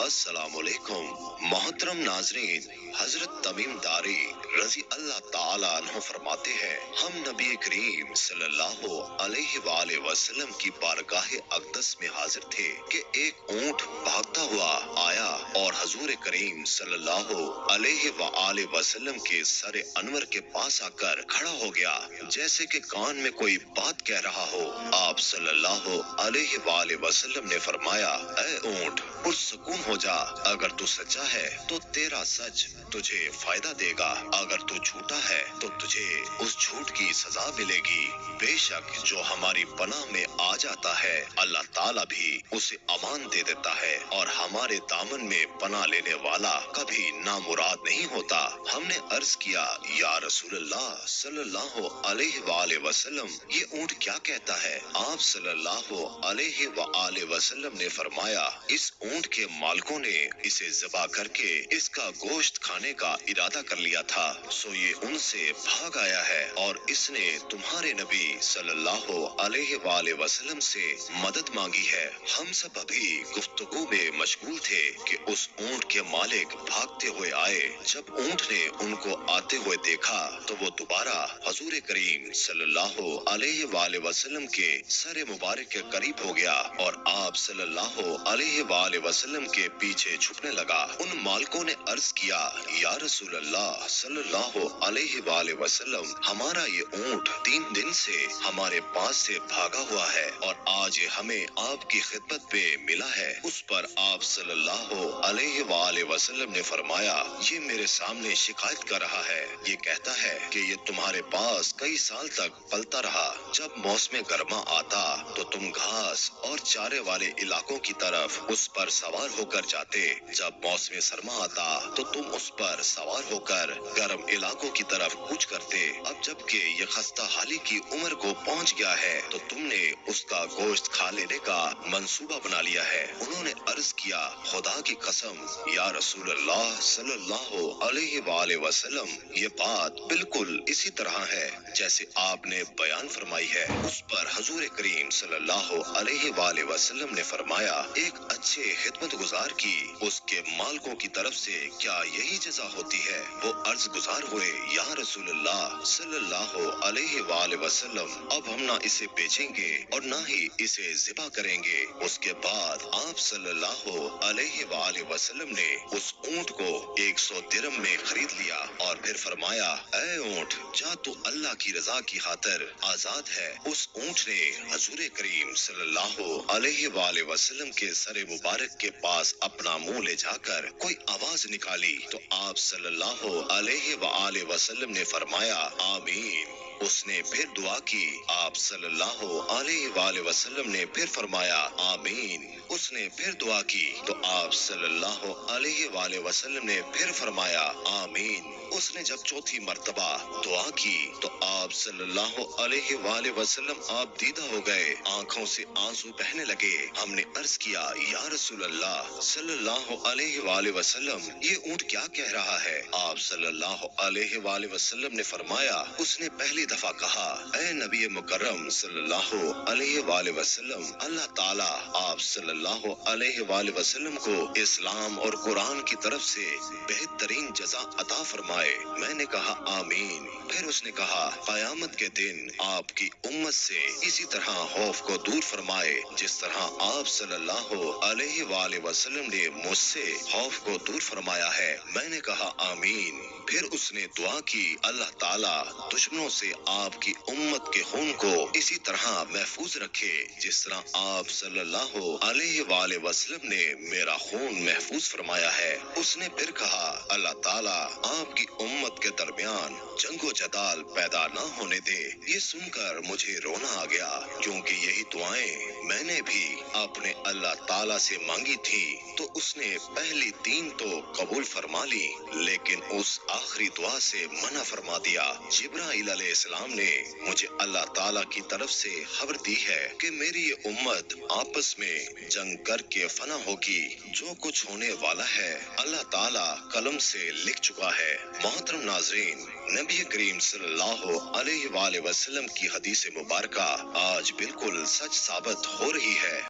अस्सलाम वालेकुम। मोहतरम नाजरीन, हजरत तमीम दारी रजी अल्लाह ताला अन्हो फरमाते हैं, हम नबी करीम सल्लल्लाहु अलैहि वसल्लम की बारगाह अक़दस में हाजिर थे कि एक ऊंट भागता हुआ आया और हजूर करीम सल्लल्लाहु अलैहि वसल्लम के सर अनवर के पास आकर खड़ा हो गया, जैसे कि कान में कोई बात कह रहा हो। आप सल्लल्लाहु अलैहि वसल्लम ने फरमाया, ऐ ऊंट, पुरसुकून हो जा। अगर तू सच्चा है तो तेरा सच तुझे फायदा देगा, अगर तू झूठा है तो तुझे उस झूठ की सजा मिलेगी। बेशक जो हमारी पनाह में आ जाता है, अल्लाह ताला भी उसे अमान दे देता है, और हमारे दामन में पनाह लेने वाला कभी नामुराद नहीं होता। हमने अर्ज किया, या रसूलल्लाह सल्लल्लाहु अलैहि वसल्लम, ये ऊंट क्या कहता है? आप सल्लल्लाहु अलैहि वसल्लम ने फरमाया, इस ऊंट के मालिकों ने इसे ज़बा करके इसका गोश्त खाने का इरादा कर लिया था, सो ये उनसे भाग आया है और इसने तुम्हारे नबी सल्लल्लाहु अलैहि वसल्लम से मदद मांगी है। हम सब अभी गुफ्तगू में मशगूल थे कि उस ऊंट के मालिक भागते हुए आए। जब ऊंट ने उनको आते हुए देखा तो वो दोबारा हजूर करीम सल्लल्लाहु अलैहि वसल्लम के सर मुबारक के करीब हो गया और आप सल्लल्लाहु अलैहि वसल्लम के पीछे झुकने लगा। उन मालिकों ने अर्ज किया, या रसूल अल्लाह सल्लल्लाहु अलैहि वसल्लम, हमारा ये ऊंट 3 दिन से हमारे पास से भागा हुआ है और आज ये हमें आपकी खिदमत पे मिला है। उस पर आप सल्लल्लाहु अलैहि वसल्लम ने फरमाया, ये मेरे सामने शिकायत कर रहा है। ये कहता है कि ये तुम्हारे पास कई साल तक पलता रहा। जब मौसम गर्मा आता तो तुम घास और चारे वाले इलाकों की तरफ उस पर सवार होकर जाते, जब मौसम सरमा आता तो तुम उस पर सवार होकर गर्म इलाकों की तरफ कूच करते। अब जबकि ये खस्ता हाली की उम्र को पहुंच गया है तो तुमने उसका गोश्त खा लेने का मंसूबा बना लिया है। उन्होंने अर्ज किया, खुदा की कसम या रसूल अल्लाह सल्लल्लाहु अलैहि वसल्लम, ये बात बिल्कुल इसी तरह है जैसे आपने बयान फरमाई है। उस पर हजूर करीम सल्लल्लाहु अलैहि वसल्लम ने फरमाया, एक अच्छे खिदमतगुजार की उसके मालिकों की तरफ से क्या यही जजा होती है? वो अर्ज गुजार हुए, या रसूल अल्लाह सल्लल्लाहु अलैहि वसल्लम, अब हम ना इसे बेचेंगे और ना ही इसे ज़िबा करेंगे। उसके बाद आप सल्लल्लाहु अलैहि वसल्लम ने उस ऊंट को 100 दिरहम में खरीद लिया और फिर फरमाया, ऐ ऊंट, जा तू अल्लाह की रजा की खातिर आजाद है। उस ऊंट ने हजूर करीम सल्लल्लाहु अलैहि वसल्लम के सर मुबारक के पास अपना मुंह ले जाकर कोई आवाज निकाली तो आप सल्लल्लाहु अलैहि वसल्लम ने फरमाया, आमीन। उसने फिर दुआ की, आप सल्लल्लाहु अलैहि वसल्लम ने फिर फरमाया, आमीन। उसने फिर दुआ की तो आप सल्लल्लाहु अलैहि वसल्लम ने फिर फरमाया, आमीन। उसने जब चौथी मर्तबा दुआ की तो आप सल्लल्लाहु अलैहि वसल्लम आप दीदा हो गए, आंखों से आंसू बहने लगे। हमने अर्ज किया, या रसूल अल्लाह सल्लल्लाहु अलैहि वसल्लम, ये ऊंट क्या कह रहा है? आप सल्लल्लाहु अलैहि वसल्लम ने फरमाया, उसने पहली दफा कहा, ऐ नबी मुकर्रम सल्लल्लाहु अलैहि वसल्लम, अल्लाह ताला आप सल्लल्लाहु अलैहि वसल्लम को इस्लाम और कुरान की तरफ से बेहतरीन जजा अता फरमाए। मैंने कहा, आमीन। फिर उसने कहा, क़यामत के दिन आपकी उम्मत से इसी तरह खौफ को दूर फरमाए जिस तरह आप सल्लल्लाहु अलैहि वसल्लम ने मुझसे खौफ को दूर फरमाया है। मैंने कहा, आमीन। फिर उसने दुआ की, अल्लाह ताला दुश्मनों से आपकी उम्मत के खून को इसी तरह महफूज रखे जिस तरह आप सल्लल्लाहु अलैहि वसल्लम ने मेरा खून महफूज फरमाया है। उसने फिर कहा, अल्लाह ताला आपकी उम्मत के दरमियान जंगो जदाल पैदा न होने दे। ये सुनकर मुझे रोना आ गया, क्योंकि यही दुआएं मैंने भी अपने अल्लाह ताला से मांगी थी। तो उसने पहली 3 तो कबूल फरमा ली, लेकिन उस आखिरी दुआ से मना फरमा दिया। जिब्राइल अलैहिस्सलाम ने मुझे अल्लाह ताला की तरफ से खबर दी है कि मेरी ये उम्मत आपस में जंग करके फना होगी। जो कुछ होने वाला है अल्लाह ताला कलम से लिख चुका है। मोहतरम नाजरीन, नबी करीम सल्लल्लाहु अलैहि वसल्लम की हदीस मुबारका आज बिल्कुल सच साबित हो रही है।